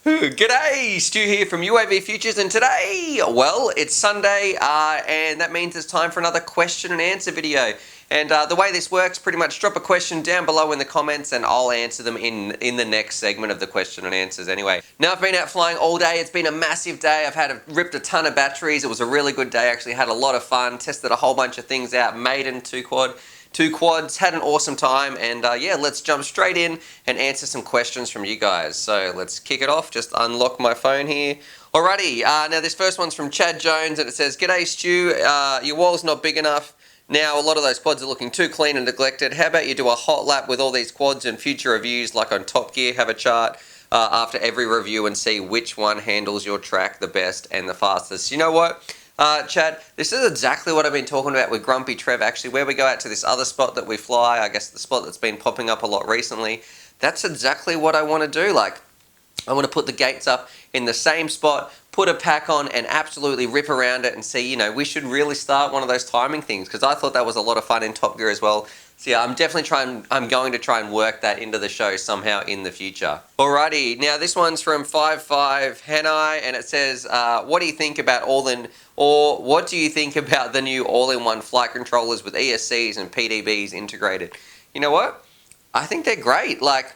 G'day, Stu here from UAVfutures, and today, well, it's Sunday, and that means it's time for another question and answer video. And the way this works, pretty much drop a question down below in the comments and I'll answer them in the next segment of the question and answers anyway. Now, I've been out flying all day. It's been a massive day. I've ripped a ton of batteries. It was a really good day, actually. Had a lot of fun, tested a whole bunch of things out, maiden two quads, had an awesome time, and yeah, let's jump straight in and answer some questions from you guys. So let's kick it off. Just unlock my phone here. Alrighty, now this first one's from Chad Jones, and it says, "G'day Stu, your wall's not big enough. Now a lot of those quads are looking too clean and neglected. How about you do a hot lap with all these quads and future reviews like on Top Gear? Have a chart after every review and see which one handles your track the best and the fastest." You know what? Chad, this is exactly what I've been talking about with Grumpy Trev, actually, where we go out to this other spot that we fly, I guess the spot that's been popping up a lot recently. That's exactly what I want to do. Like, I want to put the gates up in the same spot, put a pack on, and absolutely rip around it and see, you know, we should really start one of those timing things, because I thought that was a lot of fun in Top Gear as well. So yeah, I'm going to try and work that into the show somehow in the future. Alrighty, now this one's from 55 Hanai, and it says, what do you think about Alden, or what do you think about the new all-in-one flight controllers with ESCs and PDBs integrated? You know what? I think they're great. Like,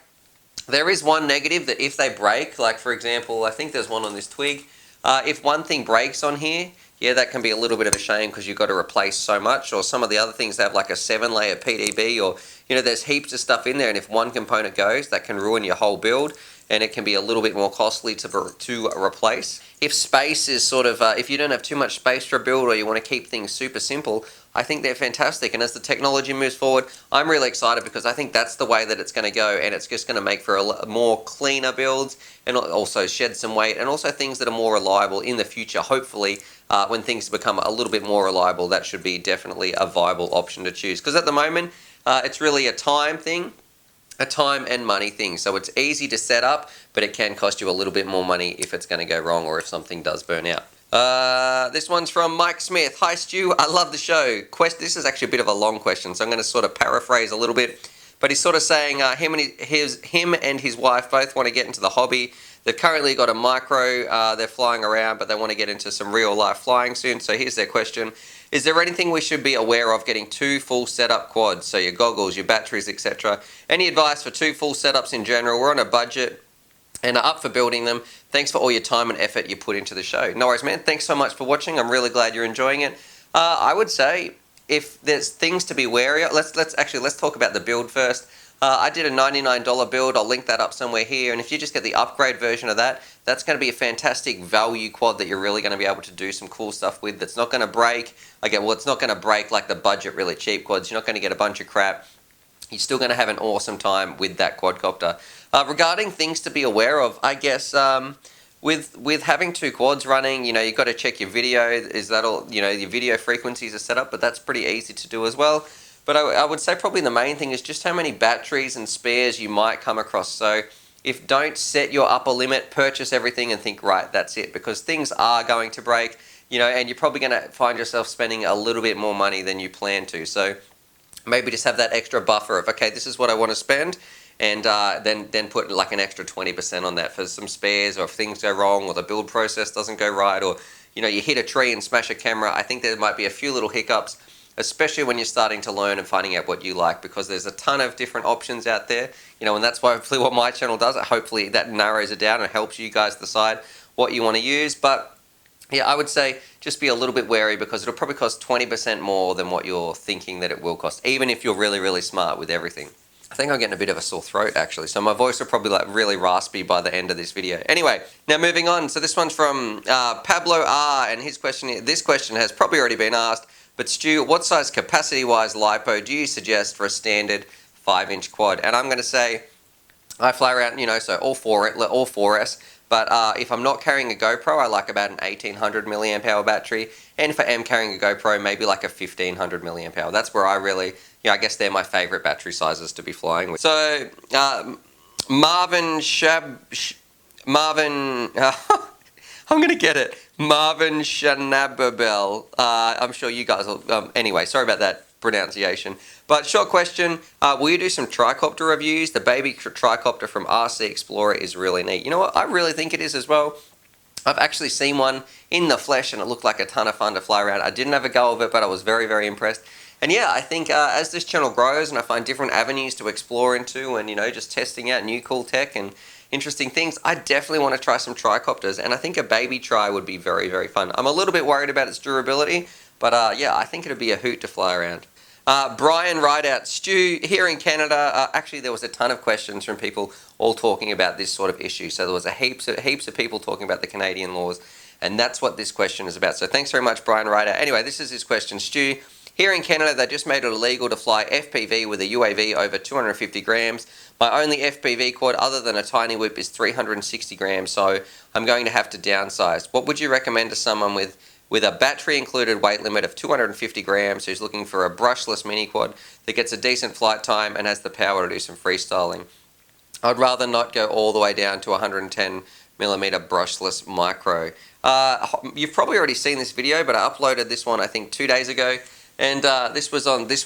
there is one negative that if they break, like for example, I think there's one on this twig, if one thing breaks on here, yeah, that can be a little bit of a shame because you've got to replace so much. Or some of the other things have like a 7-layer PDB, or, you know, there's heaps of stuff in there, and if one component goes, that can ruin your whole build, and it can be a little bit more costly to replace. If space is sort of, if you don't have too much space for a build, or you want to keep things super simple, I think they're fantastic. And as the technology moves forward, I'm really excited because I think that's the way that it's going to go, and it's just going to make for a more cleaner builds, and also shed some weight, and also things that are more reliable in the future. Hopefully, when things become a little bit more reliable, that should be definitely a viable option to choose. Because at the moment, it's really a time thing, a time and money thing. So it's easy to set up, but it can cost you a little bit more money if it's going to go wrong or if something does burn out. This one's from Mike Smith. "Hi Stu, I love the show." This is actually a bit of a long question, so I'm going to sort of paraphrase a little bit. But he's sort of saying him and his wife both want to get into the hobby. They've currently got a micro, they're flying around, but they want to get into some real life flying soon. So here's their question. "Is there anything we should be aware of getting 2 full setup quads? So your goggles, your batteries, etc. Any advice for 2 full setups in general? We're on a budget and are up for building them. Thanks for all your time and effort you put into the show." No worries, man. Thanks so much for watching. I'm really glad you're enjoying it. I would say if there's things to be wary of, let's talk about the build first. I did a $99 build. I'll link that up somewhere here. And if you just get the upgrade version of that, that's going to be a fantastic value quad that you're really going to be able to do some cool stuff with. That's not going to break. Well, it's not going to break like the budget really cheap quads. You're not going to get a bunch of crap. You're still going to have an awesome time with that quadcopter. Regarding things to be aware of, I guess with having 2 quads running, you know, you've got to check your video. Is that all? You know, your video frequencies are set up, but that's pretty easy to do as well. But I would say probably the main thing is just how many batteries and spares you might come across. So if don't set your upper limit, purchase everything and think, right, that's it, because things are going to break, you know, and you're probably going to find yourself spending a little bit more money than you plan to. So maybe just have that extra buffer of, okay, this is what I want to spend, and then put like an extra 20% on that for some spares, or if things go wrong, or the build process doesn't go right, or, you know, you hit a tree and smash a camera. I think there might be a few little hiccups, especially when you're starting to learn and finding out what you like, because there's a ton of different options out there, you know, and that's hopefully what my channel does. Hopefully that narrows it down and helps you guys decide what you want to use. But yeah, I would say just be a little bit wary, because it'll probably cost 20% more than what you're thinking that it will cost, even if you're really, really smart with everything. I think I'm getting a bit of a sore throat actually, so my voice will probably like really raspy by the end of this video. Anyway, now moving on. So this one's from Pablo R, and this question has probably already been asked, but Stu, what size capacity-wise LiPo do you suggest for a standard 5-inch quad? And I'm going to say I fly around, you know, so all 4S. But if I'm not carrying a GoPro, I like about an 1800 milliamp hour battery. And if I am carrying a GoPro, maybe like a 1500 milliamp hour. That's where I really, you know, I guess they're my favorite battery sizes to be flying with. So Marvin, I'm going to get it. Marvin Shanababel. I'm sure you guys will, anyway, sorry about that. pronunciation. But short question, will you do some Tricopter reviews? The baby Tricopter from RC Explorer is really neat. You know what? I really think it is as well. I've actually seen one in the flesh and it looked like a ton of fun to fly around. I didn't have a go of it, but I was very, very impressed. And yeah, I think as this channel grows and I find different avenues to explore into and, you know, just testing out new cool tech and interesting things, I definitely want to try some Tricopters. And I think a baby Tri would be very, very fun. I'm a little bit worried about its durability, but yeah, I think it'd be a hoot to fly around. Brian Rideout, Stu, here in Canada, actually there was a ton of questions from people all talking about this sort of issue. So there was heaps of people talking about the Canadian laws, and that's what this question is about. So thanks very much, Brian Rideout. Anyway, this is his question. Stu, here in Canada, they just made it illegal to fly FPV with a UAV over 250 grams. My only FPV quad other than a tiny whip is 360 grams, so I'm going to have to downsize. What would you recommend to someone with a battery-included weight limit of 250 grams who's looking for a brushless mini quad that gets a decent flight time and has the power to do some freestyling? I'd rather not go all the way down to 110mm brushless micro. You've probably already seen this video, but I uploaded this one I think 2 days ago, and this was on this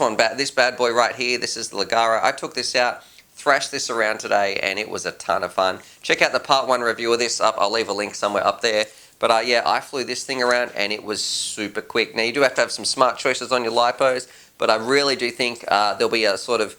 bad boy right here. This is the Ligara. I took this out, thrashed this around today, and it was a ton of fun. Check out the part 1 review of this up. I'll leave a link somewhere up there. But yeah, I flew this thing around and it was super quick. Now you do have to have some smart choices on your lipos, but I really do think there'll be a sort of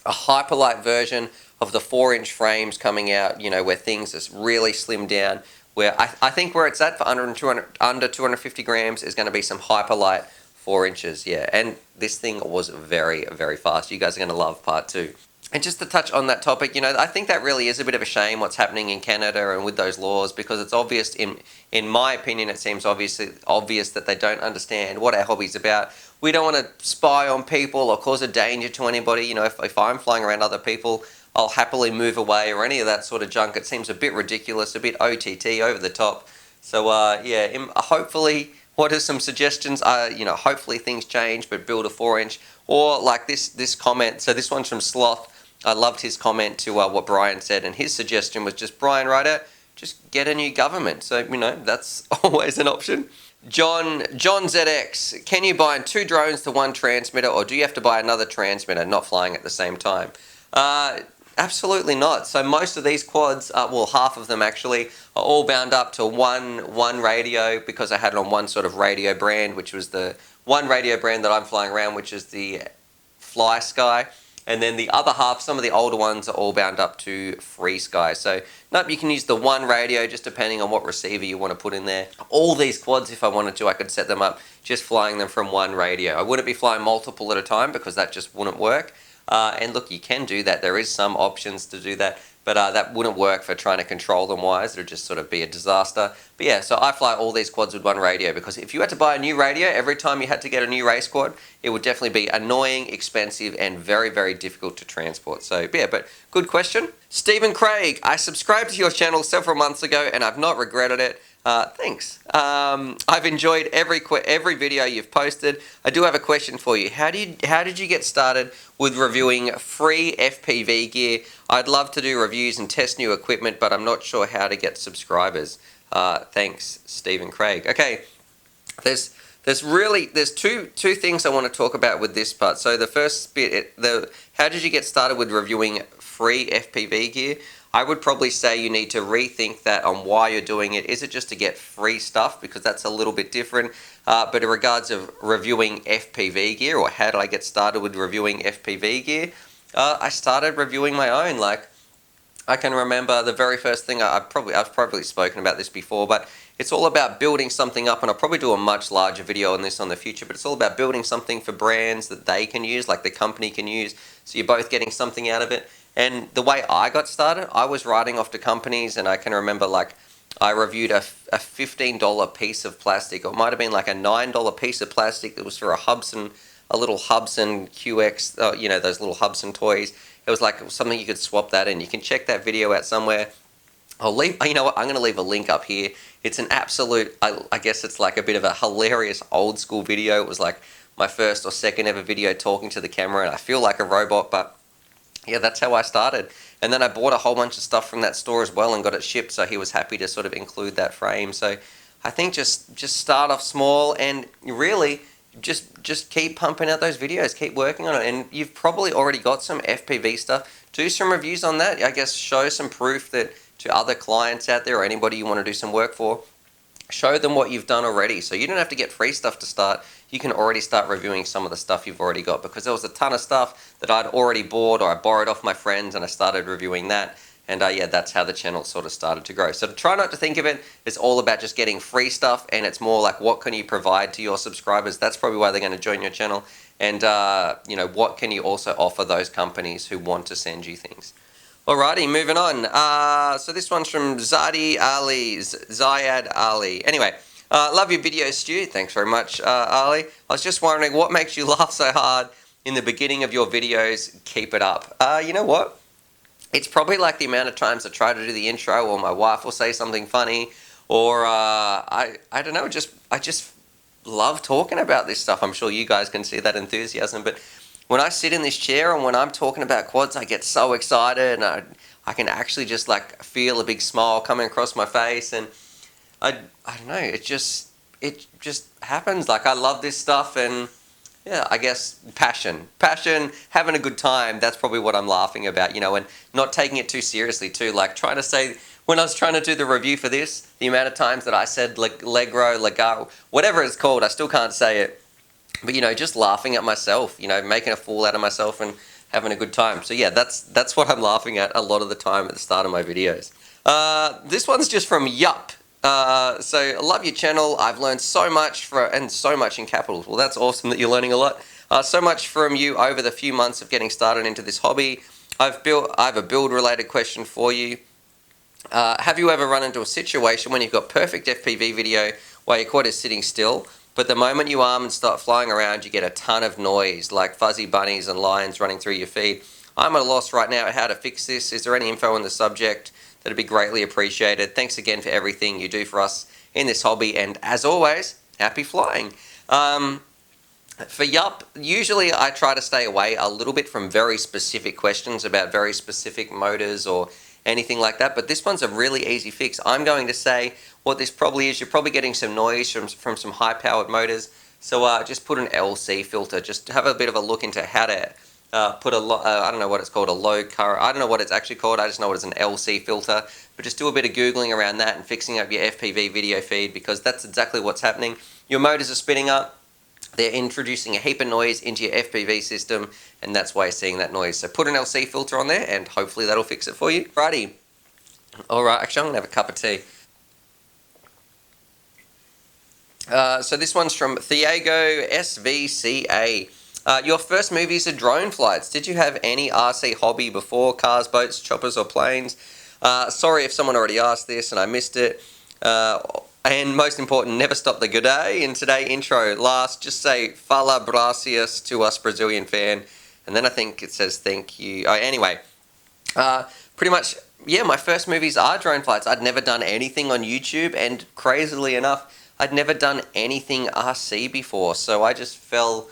a hyperlight version of the 4-inch frames coming out, you know, where things is really slimmed down. Where I think where it's at for under 250 grams is going to be some hyperlight 4 inches, yeah. And this thing was very, very fast. You guys are going to love part 2. And just to touch on that topic, you know, I think that really is a bit of a shame what's happening in Canada and with those laws, because it's obvious, in my opinion, it seems obvious that they don't understand what our hobby's about. We don't want to spy on people or cause a danger to anybody. You know, if I'm flying around other people, I'll happily move away or any of that sort of junk. It seems a bit ridiculous, a bit OTT, over the top. So, yeah, hopefully, what are some suggestions? You know, hopefully things change, but build a 4-inch. Or like this comment, so this one's from Sloth. I loved his comment to what Brian said, and his suggestion was just, Brian Ryder, just get a new government. So, you know, that's always an option. John ZX, can you bind 2 drones to 1 transmitter, or do you have to buy another transmitter, not flying at the same time? Absolutely not. So most of these quads, well, half of them actually, are all bound up to one radio, because I had it on one sort of radio brand, which was the one radio brand that I'm flying around, which is the Fly Sky. And then the other half, some of the older ones, are all bound up to Free Sky. So, nope, you can use the one radio just depending on what receiver you want to put in there. All these quads, if I wanted to, I could set them up just flying them from one radio. I wouldn't be flying multiple at a time because that just wouldn't work. And look, you can do that. There is some options to do that, but that wouldn't work for trying to control them wise. It would just sort of be a disaster. But yeah, so I fly all these quads with one radio, because if you had to buy a new radio every time you had to get a new race quad, it would definitely be annoying, expensive, and very, very difficult to transport. So yeah, but good question. Stephen Craig, I subscribed to your channel several months ago and I've not regretted it. Thanks. I've enjoyed every video you've posted. I do have a question for you. How did you get started with reviewing free FPV gear? I'd love to do reviews and test new equipment, but I'm not sure how to get subscribers. Thanks, Stephen Craig. Okay, there's two things I want to talk about with this part. So the first bit, how did you get started with reviewing free FPV gear? I would probably say you need to rethink that on why you're doing it. Is it just to get free stuff? Because that's a little bit different. But in regards of reviewing FPV gear, or how did I get started with reviewing FPV gear? I started reviewing my own. Like, I can remember the very first thing, I've probably spoken about this before, but it's all about building something up, and I'll probably do a much larger video on this on the future, but it's all about building something for brands that they can use, like the company can use, so you're both getting something out of it. And the way I got started, I was writing off to companies, and I can remember, like, I reviewed a $15 piece of plastic, or it might have been like a $9 piece of plastic that was for a little Hubsan QX, you know, those little Hubsan toys. It was like something you could swap that in. You can check that video out somewhere. I'll leave, you know what, I'm going to leave a link up here. It's an absolute, I guess it's like a bit of a hilarious old school video. It was like my first or second ever video talking to the camera, and I feel like a robot, but yeah, that's how I started. And then I bought a whole bunch of stuff from that store as well and got it shipped, so he was happy to sort of include that frame. So I think just start off small, and really, just keep pumping out those videos, keep working on it, and you've probably already got some FPV stuff. Do some reviews on that. I guess show some proof that to other clients out there or anybody you want to do some work for. Show them what you've done already, so you don't have to get free stuff to start. You can already start reviewing some of the stuff you've already got, because there was a ton of stuff that I'd already bought or I borrowed off my friends and I started reviewing that. And yeah, that's how the channel sort of started to grow. So try not to think of it as all about just getting free stuff, and it's more like what can you provide to your subscribers. That's probably why they're going to join your channel. And you know, what can you also offer those companies who want to send you things. Alrighty, moving on. So this one's from Zayad Ali. Anyway, love your videos, Stu. Thanks very much, Ali. I was just wondering, what makes you laugh so hard in the beginning of your videos? Keep it up. You know what? It's probably like the amount of times I try to do the intro, or my wife will say something funny, or I don't know, I just love talking about this stuff. I'm sure you guys can see that enthusiasm, but when I sit in this chair and when I'm talking about quads, I get so excited, and I can actually just like feel a big smile coming across my face, and I don't know, it just happens. Like, I love this stuff, and yeah, I guess passion, having a good time, that's probably what I'm laughing about, you know, and not taking it too seriously too. Like, trying to say, when I was trying to do the review for this, the amount of times that I said legro, whatever it's called, I still can't say it. But, you know, just laughing at myself, you know, making a fool out of myself and having a good time. So yeah, that's what I'm laughing at a lot of the time at the start of my videos. This one's just from Yup. So I love your channel. I've learned so much and so much in capitals. Well, that's awesome that you're learning a lot. So much from you over the few months of getting started into this hobby. I have a build related question for you. Have you ever run into a situation when you've got perfect FPV video while your quad is sitting still, but the moment you arm and start flying around, you get a ton of noise, like fuzzy bunnies and lions running through your feed? I'm at a loss right now at how to fix this. Is there any info on the subject? That'd be greatly appreciated. Thanks again for everything you do for us in this hobby, and as always, happy flying. For Yup, usually I try to stay away a little bit from very specific questions about very specific motors or anything like that, but this one's a really easy fix. I'm going to say what this probably is. You're probably getting some noise from some high-powered motors, so just put an LC filter. Just have a bit of a look into how to put I don't know what it's called, a low current, I don't know what it's actually called, I just know it as an LC filter, but just do a bit of Googling around that and fixing up your FPV video feed, because that's exactly what's happening. Your motors are spinning up, they're introducing a heap of noise into your FPV system, and that's why you're seeing that noise. So put an LC filter on there, and hopefully that'll fix it for you. Righty. Alright, actually I'm going to have a cup of tea. So this one's from Thiago SVCA. Your first movies are drone flights. Did you have any RC hobby before? Cars, boats, choppers, or planes? Sorry if someone already asked this and I missed it. And most important, never stop the good day. In today's intro, last, just say fala gracias to us Brazilian fan. And then I think it says thank you. Oh, anyway, pretty much, yeah, my first movies are drone flights. I'd never done anything on YouTube, and crazily enough, I'd never done anything RC before. So I just fell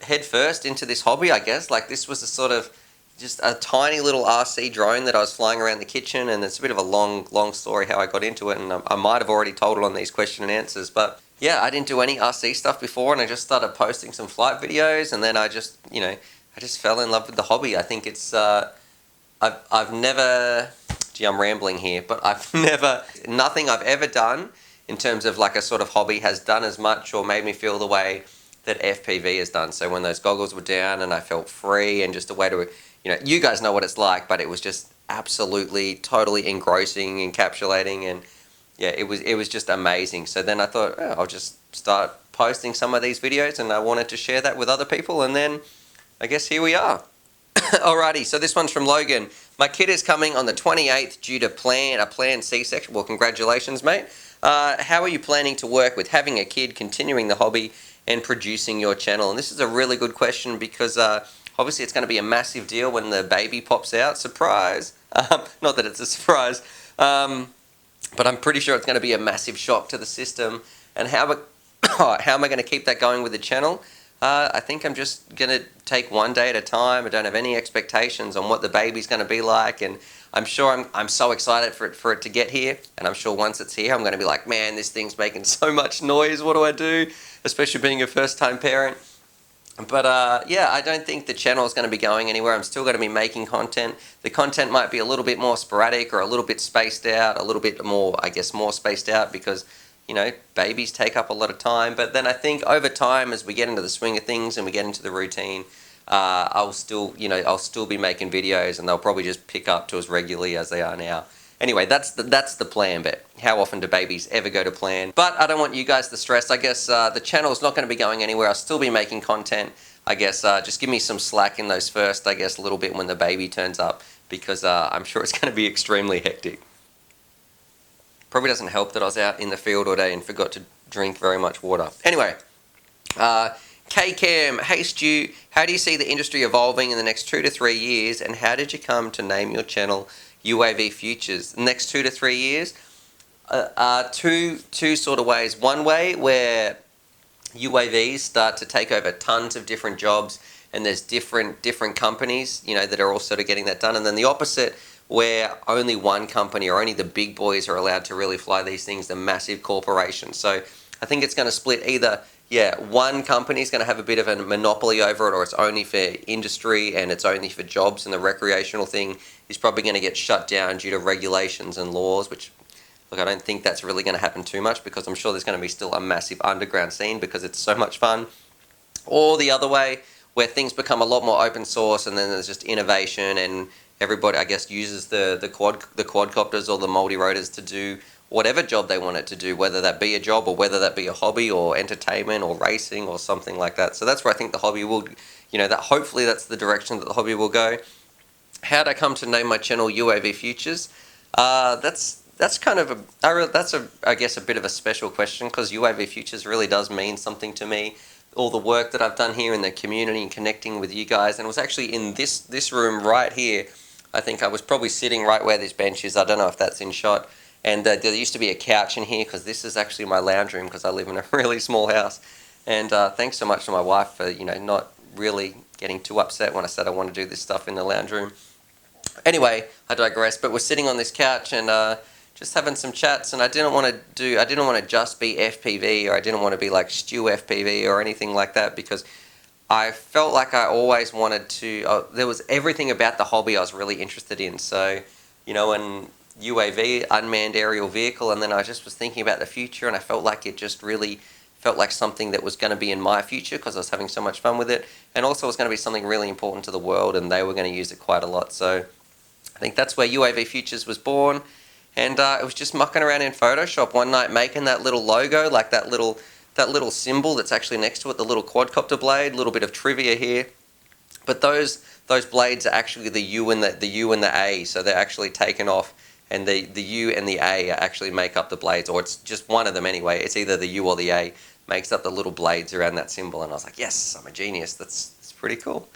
head first into this hobby, I guess. Like, this was a sort of just a tiny little RC drone that I was flying around the kitchen, and it's a bit of a long story how I got into it, and I might have already told it on these question and answers, but yeah, I didn't do any RC stuff before, and I just started posting some flight videos, and then I just, you know, I just fell in love with the hobby. I think it's, I've never, gee, I'm rambling here, but nothing I've ever done in terms of like a sort of hobby has done as much or made me feel the way that FPV has done. So when those goggles were down and I felt free and just a way to, you know, you guys know what it's like, but it was just absolutely, totally engrossing, encapsulating, and yeah, it was just amazing. So then I thought, oh, I'll just start posting some of these videos, and I wanted to share that with other people, and then I guess here we are. Alrighty, so this one's from Logan. My kid is coming on the 28th due to a planned C-section. Well, congratulations, mate. How are you planning to work with having a kid, continuing the hobby, and producing your channel? And this is a really good question, because obviously it's going to be a massive deal when the baby pops out. Surprise! Not that it's a surprise, but I'm pretty sure it's going to be a massive shock to the system. And how am I going to keep that going with the channel? I think I'm just going to take one day at a time. I don't have any expectations on what the baby's going to be like, and I'm sure I'm so excited for it to get here, and I'm sure once it's here I'm going to be like, man, this thing's making so much noise, what do I do? Especially being a first-time parent. But yeah, I don't think the channel is going to be going anywhere. I'm still going to be making content. The content might be a little bit more sporadic or a little bit spaced out, a little bit more, I guess, more spaced out because, you know, babies take up a lot of time. But then I think over time, as we get into the swing of things and we get into the routine, I'll still be making videos, and they'll probably just pick up to as regularly as they are now. Anyway, that's the plan, but how often do babies ever go to plan? But I don't want you guys to stress. I guess the channel's not going to be going anywhere. I'll still be making content. I guess just give me some slack in those first, I guess, a little bit when the baby turns up, because I'm sure it's going to be extremely hectic. Probably doesn't help that I was out in the field all day and forgot to drink very much water. Anyway, K-Cam, hey Stu, how do you see the industry evolving in the next 2 to 3 years, and how did you come to name your channel UAVfutures? The next 2 to 3 years, two sort of ways. One way where UAVs start to take over tons of different jobs, and there's different companies, you know, that are all sort of getting that done. And then the opposite, where only one company or only the big boys are allowed to really fly these things, the massive corporations. So I think it's going to split either, yeah, one company is going to have a bit of a monopoly over it, or it's only for industry and it's only for jobs, and the recreational thing is probably going to get shut down due to regulations and laws, which, look, I don't think that's really going to happen too much, because I'm sure there's going to be still a massive underground scene because it's so much fun. Or the other way, where things become a lot more open source, and then there's just innovation, and everybody, I guess, uses the quadcopters or the multi-rotors to do whatever job they want it to do, whether that be a job or whether that be a hobby or entertainment or racing or something like that. So that's where I think the hobby will, you know, that hopefully that's the direction that the hobby will go. How'd I come to name my channel UAVfutures? That's kind of I guess a bit of a special question, because UAVfutures really does mean something to me. All the work that I've done here in the community and connecting with you guys, and it was actually in this room right here. I think I was probably sitting right where this bench is. I don't know if that's in shot. And there used to be a couch in here, because this is actually my lounge room, because I live in a really small house. And thanks so much to my wife for, you know, not really getting too upset when I said I want to do this stuff in the lounge room. Anyway, I digress. But we're sitting on this couch and just having some chats, and I didn't want to just be FPV, or I didn't want to be like Stu FPV or anything like that, because I felt like I always wanted to. There was everything about the hobby I was really interested in. So, you know, and UAV, unmanned aerial vehicle, and then I just was thinking about the future, and I felt like it just really felt like something that was going to be in my future, because I was having so much fun with it, and also it was going to be something really important to the world, and they were going to use it quite a lot. So I think that's where UAVfutures was born, and it was just mucking around in Photoshop one night, making that little logo, like that little symbol that's actually next to it, the little quadcopter blade. A little bit of trivia here, but those blades are actually the U and the A, so they're actually taken off. And the U and the A actually make up the blades, or it's just one of them anyway. It's either the U or the A makes up the little blades around that symbol. And I was like, yes, I'm a genius. That's pretty cool.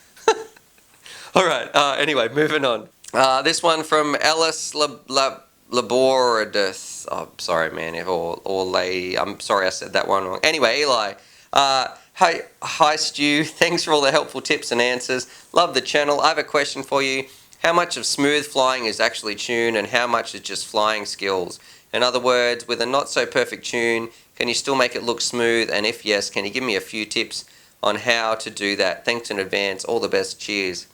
All right. Anyway, moving on. This one from Ellis Laboradus. Oh, sorry, man, or lady. I'm sorry I said that one wrong. Anyway, Eli. Hi, Stu. Thanks for all the helpful tips and answers. Love the channel. I have a question for you. How much of smooth flying is actually tune, and how much is just flying skills? In other words, with a not so perfect tune, can you still make it look smooth? And if yes, can you give me a few tips on how to do that? Thanks in advance. All the best. Cheers.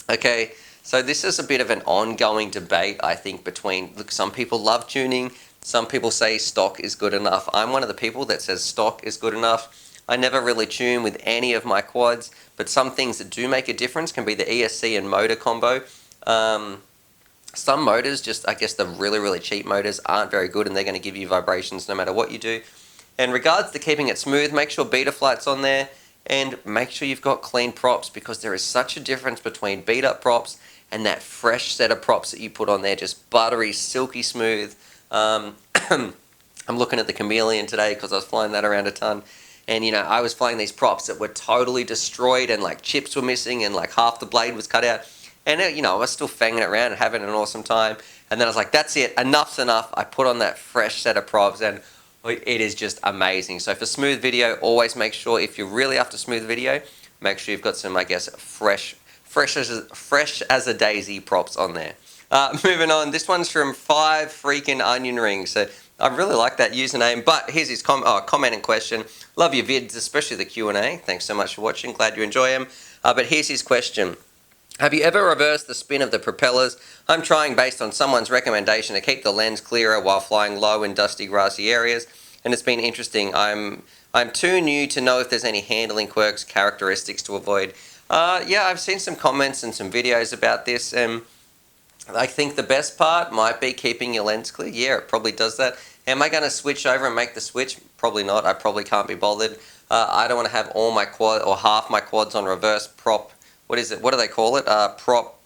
Okay, so this is a bit of an ongoing debate, I think, between, look, some people love tuning, some people say stock is good enough. I'm one of the people that says stock is good enough. I never really tune with any of my quads, but some things that do make a difference can be the ESC and motor combo. Some motors, just I guess the really, really cheap motors, aren't very good, and they're going to give you vibrations no matter what you do. In regards to keeping it smooth, make sure Betaflight's on there, and make sure you've got clean props, because there is such a difference between beat up props and that fresh set of props that you put on there, just buttery, silky smooth. I'm looking at the Chameleon today because I was flying that around a ton. And, you know, I was flying these props that were totally destroyed, and like chips were missing, and like half the blade was cut out. And, you know, I was still fanging it around and having an awesome time. And then I was like, that's it, enough's enough. I put on that fresh set of props, and it is just amazing. So for smooth video, always make sure, if you're really after smooth video, make sure you've got some, I guess, fresh as a daisy props on there. Moving on, this one's from 5 freaking onion rings. So I really like that username, but here's his comment and question. Love your vids, especially the Q&A. Thanks so much for watching. Glad you enjoy them. But here's his question. Have you ever reversed the spin of the propellers? I'm trying based on someone's recommendation to keep the lens clearer while flying low in dusty, grassy areas, and it's been interesting. I'm too new to know if there's any handling quirks, characteristics to avoid. Yeah, I've seen some comments and some videos about this, and I think the best part might be keeping your lens clear. Yeah, it probably does that. Am I going to switch over and make the switch? Probably not. I probably can't be bothered. I don't want to have all my quad or half my quads on reverse prop. What is it? What do they call it? Prop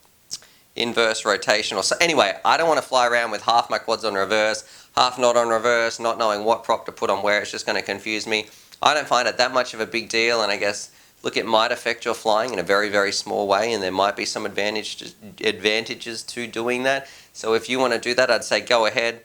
inverse rotation or so. Anyway, I don't want to fly around with half my quads on reverse, half not on reverse, not knowing what prop to put on where. It's just going to confuse me. I don't find it that much of a big deal, and I guess, look, it might affect your flying in a very, very small way, and there might be some advantages to doing that. So if you want to do that, I'd say go ahead.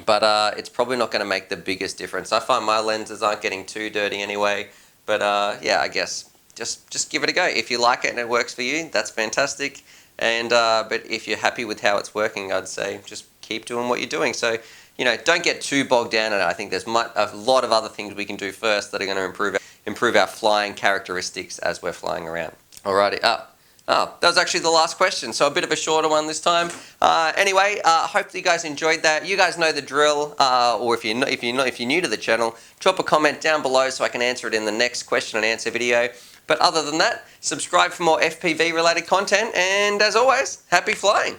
But it's probably not going to make the biggest difference. I find my lenses aren't getting too dirty anyway. But yeah, I guess just give it a go. If you like it and it works for you, that's fantastic. And but if you're happy with how it's working, I'd say just keep doing what you're doing. So, you know, don't get too bogged down in it. I think there's a lot of other things we can do first that are going to improve our flying characteristics as we're flying around. Alrighty, that was actually the last question, so a bit of a shorter one this time. Anyway, hopefully you guys enjoyed that. You guys know the drill, or if you're new to the channel, drop a comment down below so I can answer it in the next question and answer video. But other than that, subscribe for more FPV related content, and as always, happy flying!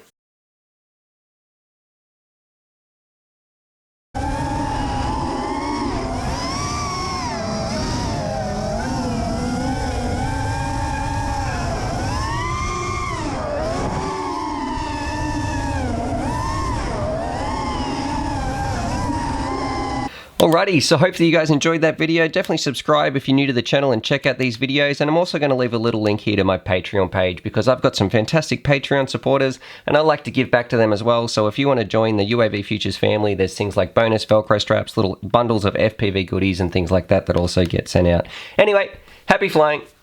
Alrighty, so hopefully you guys enjoyed that video. Definitely subscribe if you're new to the channel and check out these videos. And I'm also going to leave a little link here to my Patreon page because I've got some fantastic Patreon supporters and I like to give back to them as well. So if you want to join the UAVfutures family, there's things like bonus Velcro straps, little bundles of FPV goodies and things like that that also get sent out. Anyway, happy flying.